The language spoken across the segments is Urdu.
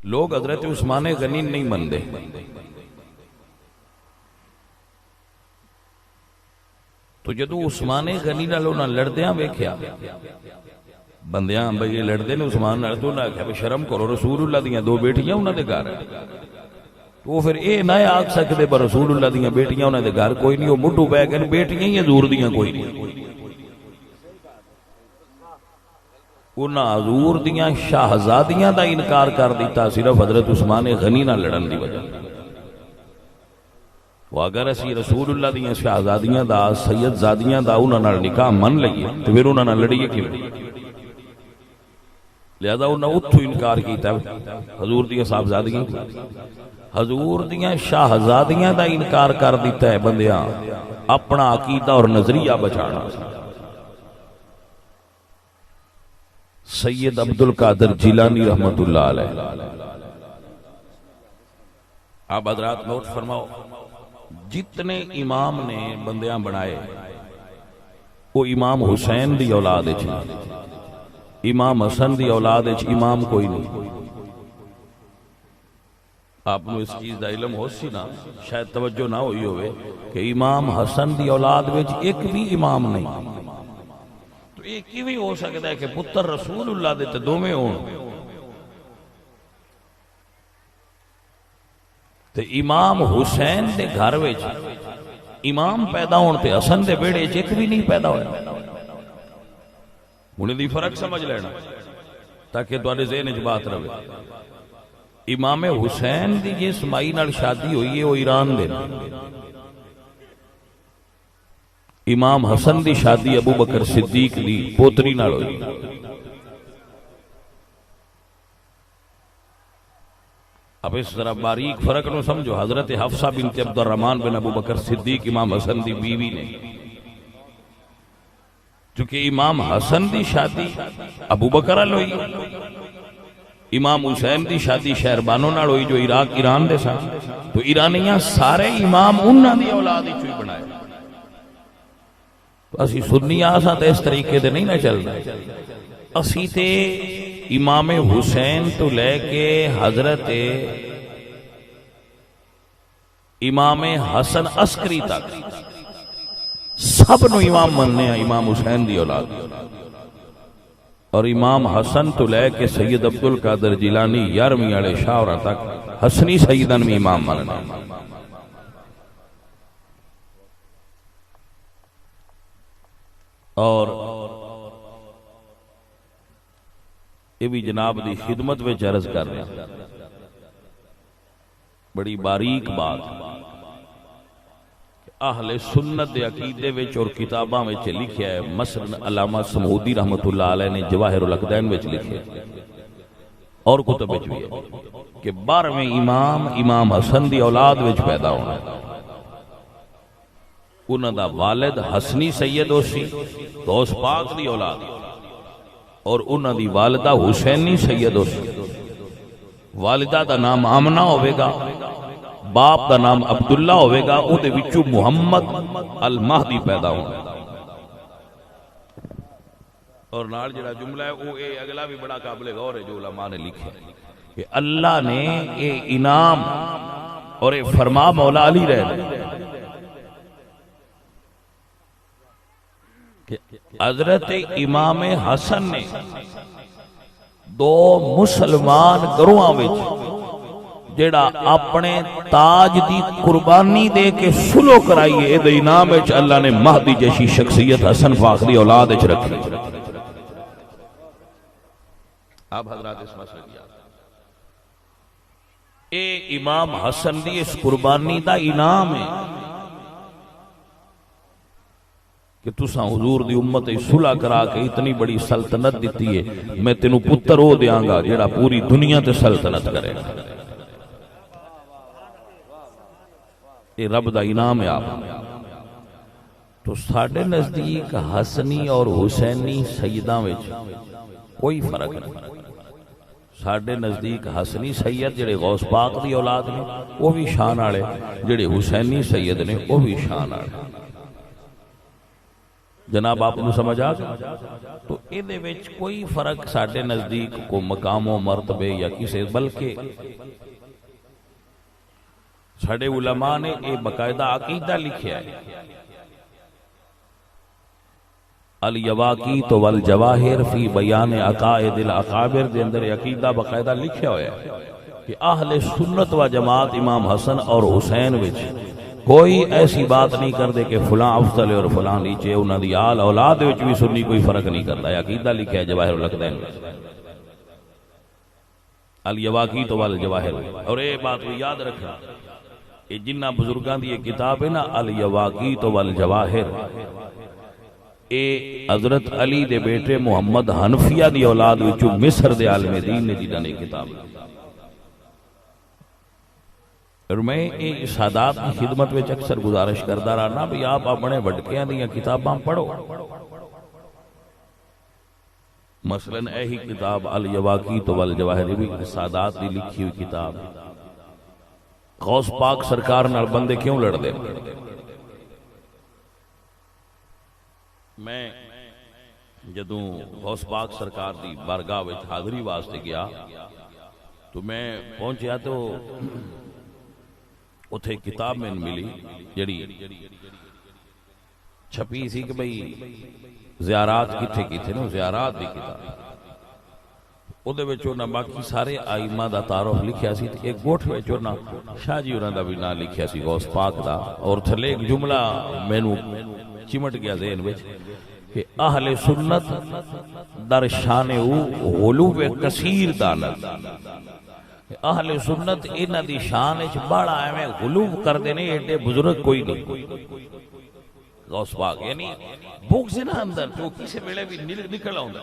لوگ حضرت عثمان غنی نہیں منتے. تو جدو عثمان غنی نال انہاں لڑدیاں ویکھیا بندیاں بھئی لڑدے نے عثمان نال، تو انہاں آکھیا شرم کرو، رسول اللہ دیاں دو بیٹیاں انہاں دے گھر. تو پھر اے نہ آکھ سکدے پر رسول اللہ دیاں بیٹیاں انہاں دے گھر کوئی نہیں، وہ مڈھو پے گئے بیٹیاں ہی حضور دیاں کوئی نہیں. انہاں حضور دیاں شاہزادیاں دا انکار کر دیتا صرف حضرت عثمان غنی نال لڑن دی وجہ. وہ اگر اسی رسول اللہ دیاں شاہزادیاں دا سید زادیاں دا انہاں نال نکاح من لئیے تو پھر انہاں نال لڑیے کیوں؟ لہذا انہاں اتھو انکار کیتا حضور دیاں صاحبزادیاں، حضور دیاں شاہزادیاں دا انکار کر دیتا ہے بندیاں اپنا عقیدہ اور نظریہ بچانا. سید عبدالقادر جیلانی رحمت اللہ علیہ، آپ حضرات نوٹ فرماؤ، جتنے امام نے بندیاں بنائے وہ امام حسین دی اولاد ہے، امام حسن دی اولاد ہے، امام کوئی نہیں. آپ نے اس چیز دا علم ہو سی نا، شاید توجہ نہ ہوئی ہوئے کہ امام حسن دی اولاد وچ ایک بھی امام نہیں. تو ایک ہی بھی ہو سکتا ہے کہ پتر رسول اللہ دے تے دوویں ہون. تے امام حسین دے گھر وچ امام پیدا ہون تے حسن دے بیڑے وچ ایک بھی نہیں پیدا ہویا. انہیں دی فرق سمجھ لینا تاکہ تواڈے ذہن وچ بات رہے. امام حسین دی جس مائی نال شادی ہوئی ہے وہ ایران دے. امام حسن دی شادی ابو بکر صدیق دی پوتری نال ہوئی. اب اس طرح باریک فرق نو سمجھو. حضرت حفصہ بنت عبد الرحمن بن ابو بکر صدیق امام حسن دی بیوی نے، چونکہ امام حسن دی شادی ابو بکر نال ہوئی، امام حسین دی شادی شہربانوں نال ہوئی جو عراق ایران دے سن. تو ایرانیاں سارے امام انہاں دی اولاد وچوں ہی بنائے. تو اسی سنی آساں تے اس طریقے دے نہیں نہ چلنا. اسی تے امام حسین تو لے کے حضرت امام حسن عسکری تک سب نو امام مننے ہیں امام حسین دی اولاد. اور امام حسن تو لے کے سید عبدالقادر جیلانی 11ویں والے شاہراں تک حسنی سیدن میں امام مننے. اور یہ بھی جناب دی خدمت میں عرض کر رہے ہیں بڑی باریک بات. اہل سنت دے عقیدے وچ اور کتاباں وچ لکھیا ہے، مثلا علامہ سمودی رحمت اللہ علیہ نے جواہر الاقدین وچ لکھیا اور کتب وچ بھی ہے کہ 12ویں امام امام حسن دی اولاد وچ پیدا ہونا. انہاں دا والد حسنی سید ہو سی غوث پاک دی اولاد، اور انہاں دی والدہ حسینی سید ہو سی. والدہ دا نام آمنہ ہوئے گا، باپ دا نام عبداللہ ہوئے گا، او دے وچوں محمد المہدی پیدا ہونا. اور نال جڑا جملہ ہے وہ اے اگلا بھی بڑا قابل غور ہے جو علماء نے لکھا کہ اللہ نے اے انعام اور اے فرما مولا علی رہے کہ حضرت امام حسن نے دو مسلمان گروہاں وچ جڑا اپنے تاج دی قربانی دے کے سلو کرائیے اے دے انعام وچ اللہ نے مہدی جیسی شخصیت حسن پاک دی اولاد وچ رکھی. آپ حضرات اس مسئلہ دیا اے امام حسن دی اس قربانی دا انعام ہے کہ تساں حضور دی امت صلح کرا کے اتنی بڑی سلطنت دیتی ہے. میں تینوں پتر ہو دیاں گا جڑا پوری دنیا تے سلطنت کرے گا. یہ رب دا انعام ہے. آپ تو ساڈے نزدیک حسنی اور حسینی سیداں وچ کوئی فرق نہیں. ساڈے نزدیک حسنی سید جڑے غوث پاک دی اولاد نے وہ بھی شان والے، جڑے حسینی سید نے وہ بھی شان والے. جناب آپ کو سمجھ آ گیا؟ تو ਇਹਦੇ ਵਿੱਚ ਕੋਈ فرق ਸਾਡੇ ਨਜ਼ਦੀਕ ਕੋ ਮਕਾਮ و مرتبے یا ਕਿਸੇ بلکہ ਸਾਡੇ علماء نے یہ باقاعدہ عقیدہ لکھیا ہے الیواقیت والجواہر فی بیان عقائد الاقابر دے اندر عقیدہ باقاعدہ لکھیا ہوا ہے کہ اہل سنت و جماعت امام حسن اور حسین وچ کوئی ایسی بات نہیں کرتے کہ فلاں افضل ہے اور فلاں نیچے، انہاں دی آل اولاد وچ بھی سنی کوئی فرق نہیں کرتا. یہ عقیدہ لکھیا ہے جواہر الاقدین الیواقیت والجواہر. اور یہ بات کو یاد رکھنا، یہ جنہ بزرگاں دی یہ کتاب ہے نا الیواقیت والجواہر، اے حضرت علی دے بیٹے محمد حنفیہ دی اولاد وچوں مصر دے عالم دین نے جنہاں نے کتاب. اور میں یہ سادات کی خدمت میں اکثر گزارش کرتا رہنا بھی آپ اپنے وڈکیاں دیا کتاباں پڑھو. مثلا ایہی کتاب الیواقیت والجواہر بھی سادات دی لکھی ہوئی کتاب. غوث پاک سرکار نال بندے کیوں لڑ دے؟ میں جدوں غوث پاک سرکار دی بارگاہ وچ حاضری واسطے گیا تو میں پہنچیا تو اتھے کتاب میں ملی جڑی چھپی سی کہ بھئی زیارات کتھے کتھے نا زیارات دی کتاب. او دے وچ انہاں باقی سارے آئمہ دا تعارف لکھیا سی. ایک گوٹھ وچ انہاں شاہ جی انہاں دا بھی نام لکھیا سی غوث پاک دا. اور تھلے ایک جملہ مینوں چمٹ گیا ذہن وچ کہ اہل سنت در شان او غلو کثیر دانت. اہل سنت انہاں دی شان وچ بڑا ایویں غلو کردے نے، ایڈے بزرگ کوئی نہیں. غوث پاک یعنی بغض نہ اندر جو کسی ویلے بھی نکل آوندا.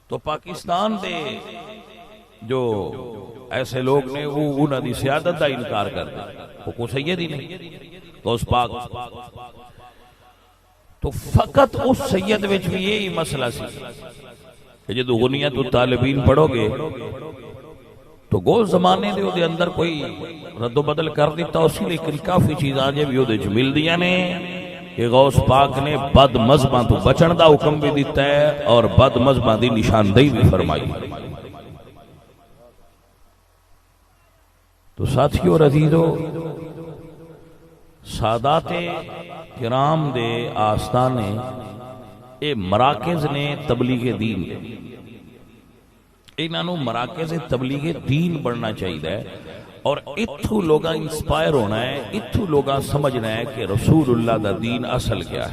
تو پاکستان دے جو ایسے لوگ نے وہ انہاں دی سیادت دا انکار کردے، وہ کو سید ہی نہیں غوث پاک. تو فقط اس سید وچ بھی یہی مسئلہ سی کہ جدو غنیت الطالبین پڑھو گے تو گول زمانے دے اندر کوئی رد و بدل کر دیتا اسی، لیکن کافی چیزاں جے بھی وہ مل دیا نے کہ غوث پاک نے بد مذہباں تو بچن دا حکم بھی دیتا ہے اور بد مذہباں دی نشاندہی بھی فرمائی. تو ساتھیو اور عزیزو، سادات کرام دے آستانے اے مراکز نے تبلیغ دین دے. انہاں نوں مراکز تبلیغ دین بننا چاہیے اور اتھو لوگاں انسپائر ہونا ہے، اتھو لوگاں سمجھنا ہے کہ رسول اللہ دا دین اصل کیا ہے.